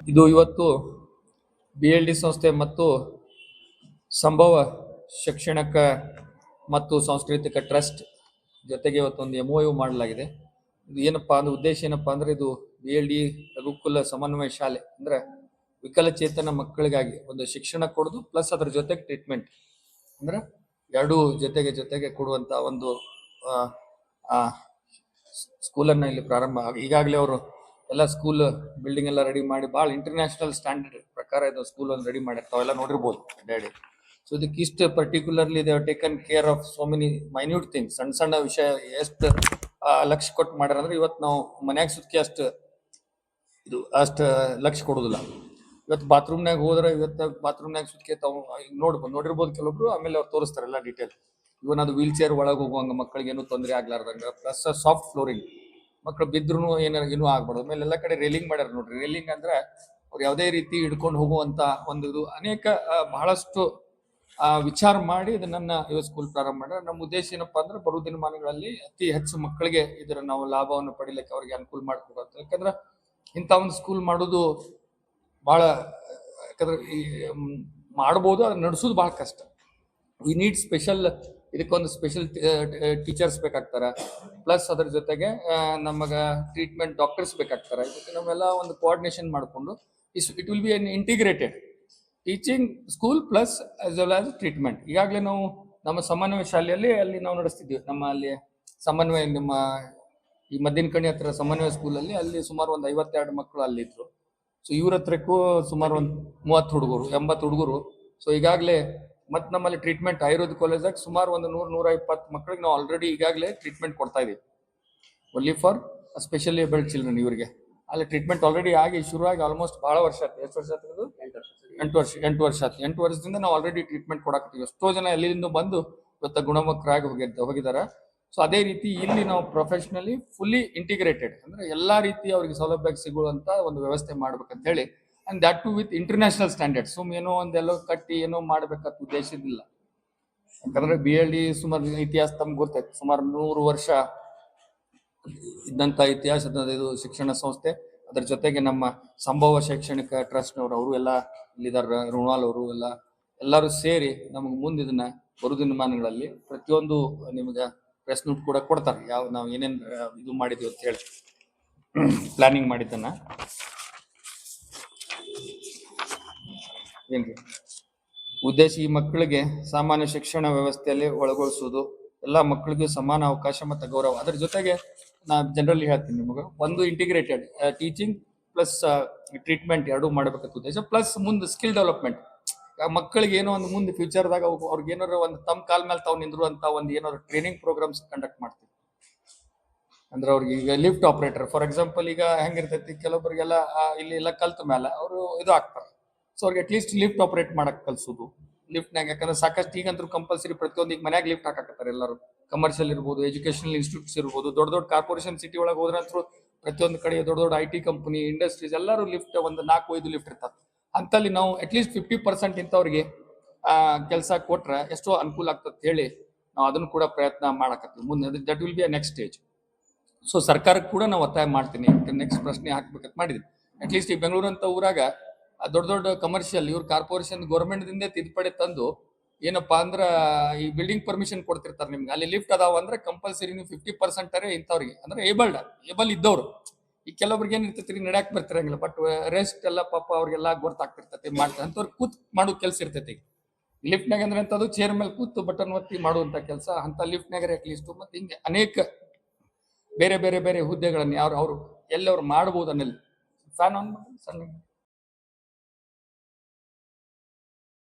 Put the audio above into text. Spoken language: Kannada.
ಇದು ಇವತ್ತು BLD ಸಂಸ್ಥೆ ಮತ್ತು ಸಂಭವ ಶೈಕ್ಷಣಿಕ ಮತ್ತು ಸಾಂಸ್ಕೃತಿಕ ಟ್ರಸ್ಟ್ ಜೊತೆಗೆ ಇವತ್ತೊಂದು MOU ಮಾಡಲಾಗಿದೆ. ಇದು ಏನಪ್ಪಾ ಅಂದ್ರೆ ಉದ್ದೇಶ ಏನಪ್ಪಾ ಅಂದ್ರೆ ಇದು BLD ರಘುಕುಲ ಸಮನ್ವಯ ಶಾಲೆ ಅಂದ್ರೆ ವಿಕಲಚೇತನ ಮಕ್ಕಳಿಗಾಗಿ ಒಂದು ಶಿಕ್ಷಣ ಕೊಡೋದು ಪ್ಲಸ್ ಅದರ ಜೊತೆಗೆ ಟ್ರೀಟ್ಮೆಂಟ್ ಅಂದ್ರೆ ಎರಡು ಜೊತೆಗೆ ಕೊಡುವಂತ ಒಂದು ಸ್ಕೂಲನ್ನು ಇಲ್ಲಿ ಪ್ರಾರಂಭ ಈಗಾಗಲೇ ಅವರು ಎಲ್ಲ ಸ್ಕೂಲ್ ಬಿಲ್ಡಿಂಗ್ ಎಲ್ಲ ರೆಡಿ ಮಾಡಿ ಭಾಳ ಇಂಟರ್ನ್ಯಾಷನಲ್ ಸ್ಟ್ಯಾಂಡರ್ಡ್ ಪ್ರಕಾರ ಇದು ಸ್ಕೂಲ್ ಒಂದು ರೆಡಿ ಮಾಡಿರ್ತಾವೆಲ್ಲ ನೋಡಿರ್ಬೋದು ಡ್ಯಾಡಿ. ಸೊ ಇದಕ್ಕೆ ಇಷ್ಟು particularly they taken care of so many minute things, ಸಣ್ಣ ಸಣ್ಣ ವಿಷಯ ಎಷ್ಟು ಲಕ್ಷ ಕೊಟ್ಟು ಮಾಡ್ಯಾರ ಅಂದ್ರೆ ಇವತ್ತು ನಾವು ಮನ್ಯಾಗ ಸುತ್ಕೆ ಅಷ್ಟು ಲಕ್ಷ ಕೊಡೋದಿಲ್ಲ. ಇವತ್ತು ಬಾತ್ರೂಮ್ನಾಗ ಹೋದ್ರೆ ಬಾತ್ರೂಮ್ನಾಗ ಸುತ್ಕೆ ತಾವು ನೋಡಿರ್ಬೋದು ಕೆಲವೊಬ್ರು, ಆಮೇಲೆ ಅವ್ರು ತೋರಿಸ್ತಾರೆ ಎಲ್ಲ ಡೀಟೇಲ್. ಇವನ್ ಅದು ವೀಲ್ ಚೇರ್ ಒಳಗೆ ಹೋಗುವಂಗ ಮಕ್ಕಳಿಗೆ ಏನೂ ತೊಂದರೆ ಆಗ್ಲಾರ್ದಂಗ, ಪ್ಲಸ್ ಸಾಫ್ಟ್ ಫ್ಲೋರಿಂಗ್, ಮಕ್ಕಳು ಬಿದ್ರು ಏನೂ ಆಗ್ಬಾರ್ದು. ಆಮೇಲೆ ಎಲ್ಲ ಕಡೆ ರೇಲಿಂಗ್ ಮಾಡ್ಯಾರ ನೋಡ್ರಿ. ರೇಲಿಂಗ್ ಅಂದ್ರೆ ಅವ್ರು ಯಾವುದೇ ರೀತಿ ಹಿಡ್ಕೊಂಡು ಹೋಗುವಂತ ಒಂದು ಇದು ಅನೇಕ ಬಹಳಷ್ಟು ವಿಚಾರ ಮಾಡಿ ಇದನ್ನ ಸ್ಕೂಲ್ ಪ್ರಾರಂಭ ಮಾಡ್ಯಾರ. ನಮ್ಮ ಉದ್ದೇಶ ಏನಪ್ಪಾ ಅಂದ್ರೆ ಬರುವ ದಿನಮಾನಗಳಲ್ಲಿ ಅತಿ ಹೆಚ್ಚು ಮಕ್ಕಳಿಗೆ ಇದರ ನಾವು ಲಾಭವನ್ನು ಪಡಿಲಿಕ್ಕೆ ಅವ್ರಿಗೆ ಅನುಕೂಲ ಮಾಡ್ಕೊಡುತ್ತೆ. ಯಾಕಂದ್ರೆ ಇಂಥ ಒಂದು ಸ್ಕೂಲ್ ಮಾಡೋದು ಬಹಳ, ಯಾಕಂದ್ರೆ ಮಾಡ್ಬೋದು, ಅದನ್ನ ನಡೆಸೋದು ಬಹಳ ಕಷ್ಟ. ವಿ ನೀಡ್ ಸ್ಪೆಷಲ್, ಇದಕ್ಕೊಂದು ಸ್ಪೆಷಲ್ ಟೀಚರ್ಸ್ ಬೇಕಾಗ್ತಾರ, ಪ್ಲಸ್ ಅದ್ರ ಜೊತೆಗೆ ನಮಗ ಟ್ರೀಟ್ಮೆಂಟ್ ಡಾಕ್ಟರ್ಸ್ ಬೇಕಾಗ್ತಾರ. ಇದಕ್ಕೆ ನಾವೆಲ್ಲ ಒಂದು ಕೋಆರ್ಡಿನೇಷನ್ ಮಾಡಿಕೊಂಡು it will be N integrated teaching school plus as well as treatment. ಈಗಾಗಲೇ ನಾವು ನಮ್ಮ ಸಮನ್ವಯ ಶಾಲೆಯಲ್ಲಿ ಅಲ್ಲಿ ನಾವು ನಡೆಸ್ತಿದ್ವಿ. ನಮ್ಮ ಅಲ್ಲಿ ಸಮನ್ವಯ ನಿಮ್ಮ ಈ ಮದ್ದಿನಕಣಿ ಹತ್ರ ಸಮನ್ವಯ ಸ್ಕೂಲಲ್ಲಿ ಅಲ್ಲಿ ಸುಮಾರು ಒಂದು 52 ಮಕ್ಕಳು ಅಲ್ಲಿದ್ರು. ಸೊ ಇವ್ರ ಹತ್ರಕ್ಕೂ ಸುಮಾರು ಒಂದು 30 ಹುಡುಗರು 80 ಹುಡುಗರು. ಸೊ ಈಗಾಗಲೇ ಮತ್ತು ನಮ್ಮಲ್ಲಿ ಟ್ರೀಟ್ಮೆಂಟ್ ಆಯುರ್ವೇದ ಕಾಲೇಜಾಗ ಸುಮಾರು ಒಂದು 100-120 ಮಕ್ಕಳಿಗೆ ನಾವು ಆಲ್ರೆಡಿ ಈಗಾಗಲೇ ಟ್ರೀಟ್ಮೆಂಟ್ ಕೊಡ್ತಾ ಇದೀವಿ. Only for specially abled children. ಇವರಿಗೆ ಅಲ್ಲಿ ಟ್ರೀಟ್ಮೆಂಟ್ ಆಲ್ರೆಡಿ ಆಗಿ ಶುರುವಾಗಿ ಆಲ್ಮೋಸ್ಟ್ ಭಾಳ ವರ್ಷ ಆಯ್ತು. ಎಷ್ಟು ವರ್ಷ ಆಯ್ತು? 8 ವರ್ಷ ಆಯ್ತು. 8 ವರ್ಷದಿಂದ ನಾವು ಆಲ್ರೆಡಿ ಟ್ರೀಟ್ಮೆಂಟ್ ಕೊಡಾಕತ್ತೀವಿ. ಎಷ್ಟೋ ಜನ ಎಲ್ಲಿಂದ ಬಂದು ಇವತ್ತು ಗುಣಮುಖರಾಗಿ ಹೋಗಿದ್ದಾರೆ. ಸೊ ಅದೇ ರೀತಿ ಇಲ್ಲಿ ನಾವು ಪ್ರೊಫೆಷನಲಿ ಫುಲ್ಲಿ ಇಂಟಿಗ್ರೇಟೆಡ್ ಅಂದ್ರೆ ಎಲ್ಲಾ ರೀತಿ ಅವ್ರಿಗೆ ಸೌಲಭ್ಯ ಸಿಗುವಂತ ಒಂದು ವ್ಯವಸ್ಥೆ ಮಾಡ್ಬೇಕಂತ ಹೇಳಿ, and that too with international standard. ಏನೋ ಒಂದೆಲ್ಲೋ ಕಟ್ಟಿ ಏನೋ ಮಾಡ್ಬೇಕಂತ ಉದ್ದೇಶದಿಲ್ಲ. ಯಾಕಂದ್ರೆ BLD ಸುಮಾರು ಇತಿಹಾಸ ತಮ್ಗೆ ಗೊತ್ತೈತೆ. ಸುಮಾರು 100 ವರ್ಷ ಇದ್ದಂತ ಇತಿಹಾಸದ ಇದು ಶಿಕ್ಷಣ ಸಂಸ್ಥೆ. ಅದ್ರ ಜೊತೆಗೆ ನಮ್ಮ ಸಂಭವ ಶೈಕ್ಷಣಿಕ ಟ್ರಸ್ಟ್ನವರು ಅವರು ಎಲ್ಲ ಇಲ್ಲಿದ್ದಾರೆ, ರುಣಾಲ್ ಅವರು ಎಲ್ಲರೂ ಸೇರಿ ನಮಗೆ ಮುಂದೆ ಇದನ್ನ ಬರು ದಿನಮಾನಗಳಲ್ಲಿ ಪ್ರತಿಯೊಂದು ನಿಮ್ಗೆ ಪ್ರೆಸ್ ನೋಟ್ ಕೂಡ ಕೊಡ್ತಾರೆ. ನಾವು ಏನೇನು ಇದು ಮಾಡಿದ್ವಿ ಅಂತ ಹೇಳಿ ಪ್ಲಾನಿಂಗ್ ಮಾಡಿದ್ದನ್ನ. ಏನ್ರಿ ಉದ್ದೇಶ? ಈ ಮಕ್ಕಳಿಗೆ ಸಾಮಾನ್ಯ ಶಿಕ್ಷಣ ವ್ಯವಸ್ಥೆಯಲ್ಲಿ ಒಳಗೊಳಿಸುವುದು, ಎಲ್ಲಾ ಮಕ್ಕಳಿಗೂ ಸಮಾನ ಅವಕಾಶ ಮತ್ತು ಗೌರವ. ಅದ್ರ ಜೊತೆಗೆ ನಾ ಜನರಲಿ ಹೇಳ್ತೀನಿ ನಿಮಗೆ, ಒಂದು ಇಂಟಿಗ್ರೇಟೆಡ್ ಟೀಚಿಂಗ್ ಪ್ಲಸ್ ಟ್ರೀಟ್ಮೆಂಟ್ ಎರಡೂ ಮಾಡ್ಬೇಕಂತ ಉದ್ದೇಶ. ಪ್ಲಸ್ ಮುಂದೆ ಸ್ಕಿಲ್ ಡೆವಲಪ್ಮೆಂಟ್, ಮಕ್ಕಳಿಗೆ ಏನೋ ಒಂದು ಮುಂದೆ ಫ್ಯೂಚರ್ದಾಗ ಅವ್ರಿಗೆ ಏನಾರ ಒಂದು ತಮ್ಮ ಕಾಲ ಮೇಲೆ ತಾವು ನಿಂದಿರುವಂತ ಒಂದು ಏನಾದ್ರು ಟ್ರೈನಿಂಗ್ ಪ್ರೋಗ್ರಾಮ್ಸ್ ಕಂಡಕ್ಟ್ ಮಾಡ್ತೀವಿ. ಅಂದ್ರೆ ಅವ್ರಿಗೆ ಈಗ ಲಿಫ್ಟ್ ಆಪರೇಟರ್ ಫಾರ್ ಎಕ್ಸಾಂಪಲ್ ಈಗ ಹೆಂಗಿರ್ತೈತಿ, ಕೆಲವೊಬ್ಬರಿಗೆಲ್ಲ ಇಲ್ಲಿ ಎಲ್ಲ ಕಲ್ತ ಮೇಲೆ ಅವರು ಇದು ಆಗ್ತಾರೆ. ಸೊ ಅವ್ರಿಗೆ ಅಟ್ಲೀಸ್ಟ್ ಲಿಫ್ಟ್ ಆಪರೇಟ್ ಮಾಡಕ್ ಕಲ್ಸೋದು ಲಿಫ್ಟ್ನಾಗ. ಯಾಕಂದ್ರೆ ಸಾಕಷ್ಟು ಈಗಂತೂ ಕಂಪಲ್ಸರಿ ಪ್ರತಿಯೊಂದು ಈಗ ಮನ್ಯಾಗ ಲಿಫ್ಟ್ ಹಾಕಾಕತ್ತಾರೆ ಎಲ್ಲರೂ. ಕಮರ್ಷಿಯಲ್ ಇರ್ಬೋದು, ಎಜುಕೇಶನಲ್ ಇನ್ಸ್ಟಿಟ್ಯೂಟ್ಸ್ ಇರ್ಬೋದು, ದೊಡ್ಡ ಕಾರ್ಪೊರೇಷನ್ ಸಿಟಿ ಒಳಗೆ ಹೋದ್ರಂತೂ ಪ್ರತಿಯೊಂದು ಕಡೆ ದೊಡ್ಡ IT ಕಂಪನಿ, ಇಂಡಸ್ಟ್ರೀಸ್ ಎಲ್ಲರೂ ಲಿಫ್ಟ್ ಒಂದು 4-5 ಲಿಫ್ಟ್ ಇರ್ತಾರೆ. ಅಂತಲ್ಲಿ ನಾವು ಅಟ್ಲೀಸ್ಟ್ 50% ಇಂಥವ್ರಿಗೆ ಕೆಲಸ ಕೊಟ್ರೆ ಎಷ್ಟೋ ಅನುಕೂಲ ಆಗ್ತದೆ ಹೇಳಿ ನಾವು ಅದನ್ನು ಕೂಡ ಪ್ರಯತ್ನ ಮಾಡಕತ್ತೀವಿ. ಮುಂದೆ that will be a next stage. So ಸರ್ಕಾರಕ್ಕೆ ಕೂಡ ನಾವು ಒತ್ತಾಯ ಮಾಡ್ತೀನಿ, ನೆಕ್ಸ್ಟ್ ಪ್ರಶ್ನೆ ಹಾಕ್ಬೇಕಂತ ಮಾಡಿದ್ವಿ. ಅಟ್ಲೀಸ್ಟ್ ಈ ಬೆಂಗಳೂರು ಅಂತ ಊರಾಗ ದೊಡ್ಡ ಕಮರ್ಷಿಯಲ್ ಇವ್ರು ಕಾರ್ಪೊರೇಷನ್ ಗೌರ್ಮೆಂಟ್ದಿಂದ ತಿದ್ದುಪಡಿ ತಂದು ಏನಪ್ಪಾ ಅಂದ್ರ ಈ ಬಿಲ್ಡಿಂಗ್ ಪರ್ಮಿಷನ್ ಕೊಡ್ತಿರ್ತಾರೆ ನಿಮ್ಗೆ. ಅಲ್ಲಿ ಲಿಫ್ಟ್ ಅದಾವ ಅಂದ್ರೆ ಕಂಪಲ್ಸರಿ ನೀವು 50% ಇಂಥವ್ರಿಗೆ ಅಂದ್ರೆ ಏಬಲ್ ಇದ್ದವ್ರು. ಈ ಕೆಲವೊಬ್ರಿಗೆ ಏನಿರ್ತೈತಿ ನಡ್ಯಾಕ್ ಬರ್ತಿರಂಗಿಲ್ಲ, ಬಟ್ ರೆಸ್ಟ್ ಎಲ್ಲ ಪಾಪ ಅವ್ರಿಗೆಲ್ಲ ಗೊತ್ತಾಗ್ತಿರ್ತೈತಿ, ಮಾಡ್ತಾರೆ ಅಂತವ್ರು ಕೂತ್ ಮಾಡೋ ಕೆಲಸ ಇರ್ತೈತಿ. ಲಿಫ್ಟ್ನಾಗ ಅಂದ್ರೆ ಅಂತದ್ದು ಚೇರ್ ಮೇಲೆ ಕೂತು ಬಟನ್ ಒತ್ತಿ ಮಾಡುವಂತ ಕೆಲಸ ಅಂತ ಲಿಫ್ಟ್ನಾಗ ಅಟ್ಲೀಸ್ಟ್. ಮತ್ತೆ ಹಿಂಗೆ ಅನೇಕ ಬೇರೆ ಹುದ್ದೆಗಳನ್ನ ಅವ್ರು ಎಲ್ಲವ್ರು ಮಾಡ್ಬೋದು ಅನ್ನಲ್ಲಿ. ಫ್ಯಾನ್ ಆನ್ ಸಣ್ಣ